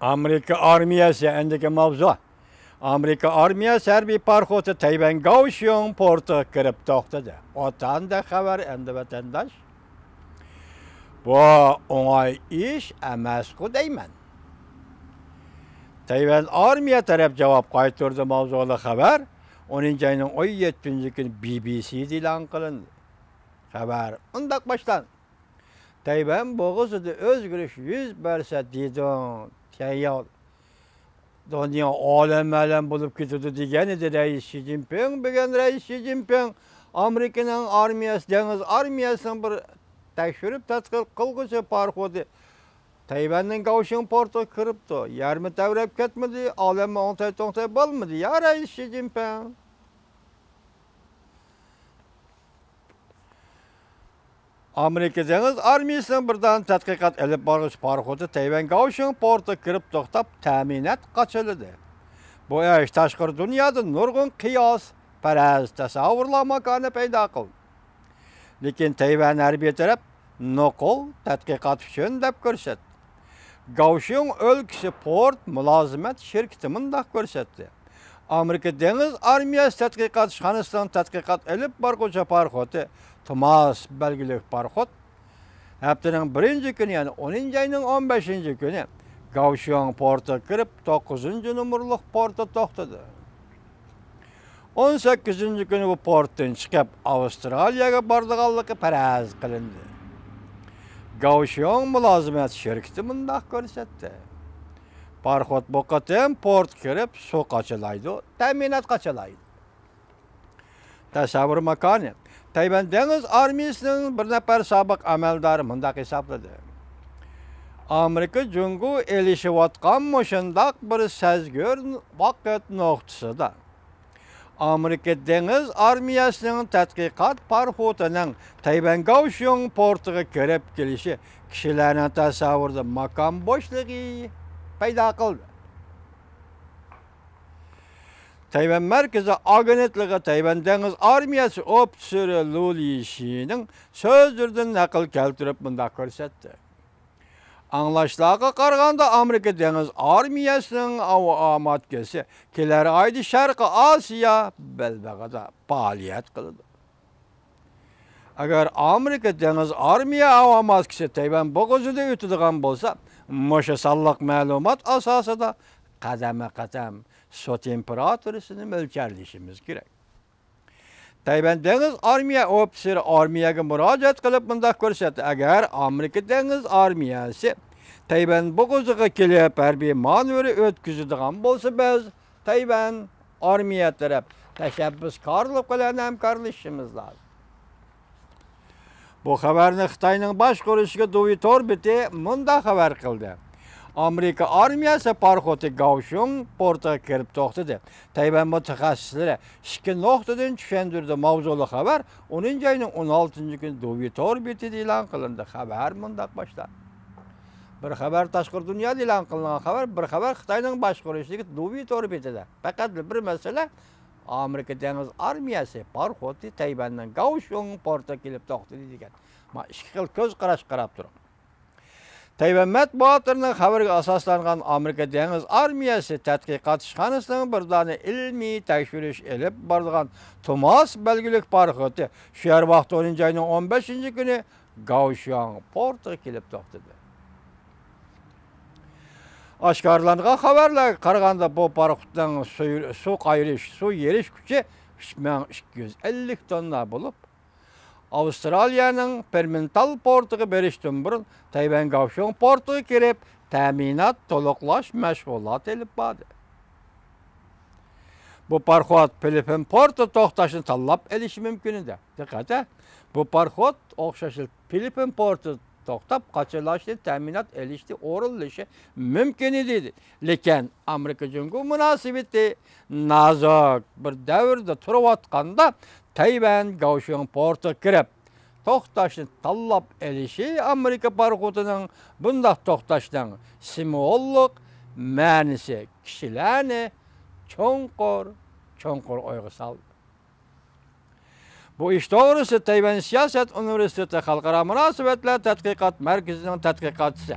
Amerika armiyasi endiki mavzu. Amerika armiyasi harbiy parxoti Tayvan Kaohsiung portiga kirib to'xtadi. Otanda xabar endi vatandosh. Bu o'ng'ay ish emas-ku deyman. Tayvan armiya taraf javob qaytardi mavzuli xabar 10-ayning 17-kuni BBC'da e'lon qilindi. Xabar undaq boshlan. Tayvan bo'g'izida o'zgarish yuz bersa deydi tayyor. Dünya alem bulup ketdi degan edi Rais Xi Jinping. Bugun Rais Xi Jinping Amerikaning armiyasi, dengiz armiyasini bir tekshirib tadqiq qilg'uchi parxodi Tayvanning Kaohsiung portiga kiribdi. Yarmi tavrab ketmadi, olam o'ngtay bo'lmadi. Ya Rais Xi Jinping. Amerika dengiz armiyasining birdan tadqiqot olib boruvchi parxodi Tayvan Kaohsiung portiga kirib to'xtab ta'minot qochildi. Bu ish tashqi dunyoda nurg'un qiyos, paraz tasavvurlar makoni paydo qildi. Lekin Tayvan harbiy taraf nuqul tadqiqot uchun deb ko'rsatdi. Kaohsiung o'lkasi port mulozimat shirkati mundaq ko'rsatdi. Amerika dengiz armiyasi tadqiqotxonasidan tadqiqot olib boruvchi parxodi Thomas belgilik parxod haftaning 1-kuni, ya'ni 10-ayning 15-kuni Kaohsiung portiga kirib 9-nomerli portda to'xtadi. 18-kuni bu portdan chiqib Avstraliyaga bordiganligi faraz qilindi. Kaohsiung mulozimat shirkati mundaq ko'rsatdi. Parxod bu qatim port kirib suv qochilaydi, ta'minot qochilaydi. Tasavvur makoni. Tayvan dengiz armiyasining bir nafar sobiq amaldori mundaq hisobladi. Amerika jungu elishayotgan shundaq bir sezgir vaqt nuqtasida Amerika dengiz armiyasining tadqiqot parxotining Tayvan Kaohsiung portiga kirib kelishi kishilarning tasavvurida makon bo'shligi paydo qildi. Tayvan Merkezi Agentligi Tayvan dengiz armiyasi ofiseri Lu Lishining so'zlaridan naql keltirib bundaq ko'rsatdi. Anglashlarga qaraganda Amerika dengiz armiyasining amatkasi kelar oyda Sharqi Osiyo belbag'ida faoliyat qiladi. Agar Amerika dengiz armiya amatkasi Tayvan bo'g'izida o'tadigan bo'lsa, musha sonliq ma'lumot asosida qadama-qadam su temperaturisini o'lcharlashimiz kerak. Tayvan dengiz armiya ofiseri armiyaga murojaat qilib bundaq ko'rsatdi. Agar Amerika dengiz armiyasi Tayvan bo'g'oziga kelib harbiy manevri o'tkazadigan bo'lsa, biz Tayvan armiya taraf tashabbuskorlik bilan hamkorlashishimiz lozim. Bu xabarni Xitoyning bosh qo'rishiga Duvi Torbiti mundaq xabar qildi. Amerika armiyasi parxoti Kaohsiung portiga kirib to'xtadi. Tayvan mutaxassislari ikki nuqtadan tushuntirdi. Mavzuli xabar 10-ayning 16-kuni Duvi Torbitida e'lon qilindi. Xabar mundaq boshlandi. Bir xabar tashqi dunyoda e'lon qilingan xabar, bir xabar Xitoyning bosh qo'rishligi Duvi Torbitida. Faqat bir masala Amerika dengiz armiyasi parxoti Tayvanning Kaohsiung portiga kelib to'xtadi degan. Ma ikki xil ko'z qarash qarab turib. Tayvan matbuotining xabariga asoslangan Amerika dengiz armiyasi tadqiqotxonasining bir dona ilmiy tekshirish olib borgan Thomas belgilik parxoti shu yer vaqt 10-ayning 15-kuni Kaohsiung portiga kelib to'xtadi. Oshkorlangan xabarlarga qaraganda bu parxotning suv qayirish, suv yerish kuchi 3250 tonna bo'lib, Avstraliyaning Permental portiga berishdan burun Tayvan Kaohsiung portiga kirib, ta'minot to'liqlash mashg'uloti olib bordi. Bu parxod Filippin portida to'xtashni tanlab olishi mumkin edi. Diqqat, bu parxod o'xshashi Filippin portida to'xtab qochilashni ta'minot olishni o'rinlashi mumkin edi. Lekin Amerika jungu munosabati nozik bir davrda turayotganda Tayvan Kaohsiung portiga kirib to'xtashni tanlab olishi Amerika parxotining bundaq to'xtashdan simvollik ma'nisi kishilarni cho'nqur o'yga soldi. Bu ish to'g'risi Tayvan Siyosat universiteti xalqaro munosabatlar tadqiqot markazining tadqiqotchisi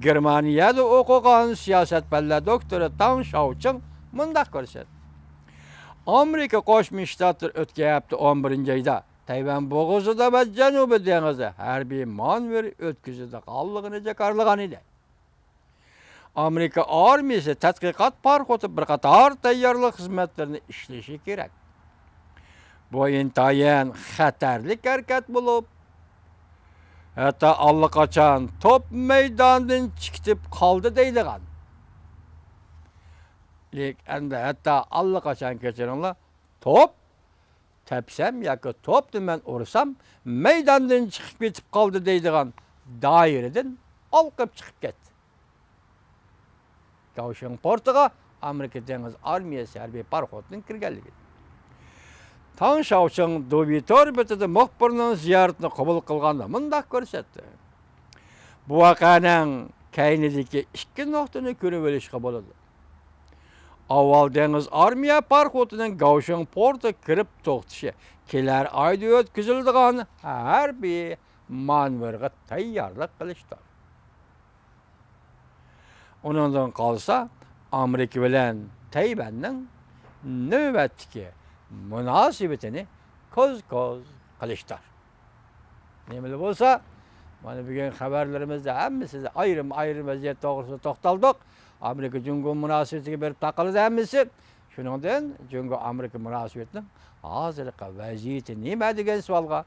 Germaniyada o'qigan siyosatpalla doktori Tang Xiaoqing mundaq ko'rsatdi. Amerika Qo'shma Shtatlar o'tkayapti 11-oyda Tayvan bo'g'izida va Janubiy dengizda harbiy manevr o'tkazishda qanligini jakarlagan edi. Amerika armiyasi tadqiqot parxoti bir qator tayyorlik xizmatlarini ishlashi kerak. Bu intayin xatarli harakat bo'lib, hatto allaqachon top maydonidan chiqib qoldi deydigan. Endi hatto allaqachon kechiringlar, top tepsam yoki topni men ursam maydondan chiqib ketib qoldi deydigan doiradan olqib chiqib ketdi. Kaohsiung portiga Amerika dengiz armiyasi harbiy parxotining kirganligi. Tang Xiaoqing Dovitor betida muxbirning ziyoratini qabul qilganda mundaq ko'rsatdi. Bu voqeaning kaynidagi ikki nuqtani ko'rib olishga bo'ladi. Avval dengiz armiya parxotining Kaohsiung portiga kirib to'xtashi kelar oyda o'tkaziladigan harbiy manevrga tayyorlik qilishdir. Onundan qolsa, Amerika bilan Tayvanning navbatdagi munosabatini ko'z-ko'z qilishdir. Nima bo'lsa, mana bugun xabarlarimizda hammasi ayrim vaziyat to'g'risida to'xtaldik. Amerika Jungo munosabatiga berib taqildi hammasi. Shuningdan Jungo Amerika munosabatining hozirgi vaziyati nima degan savolga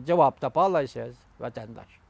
javob topa olasiz, vatandosh.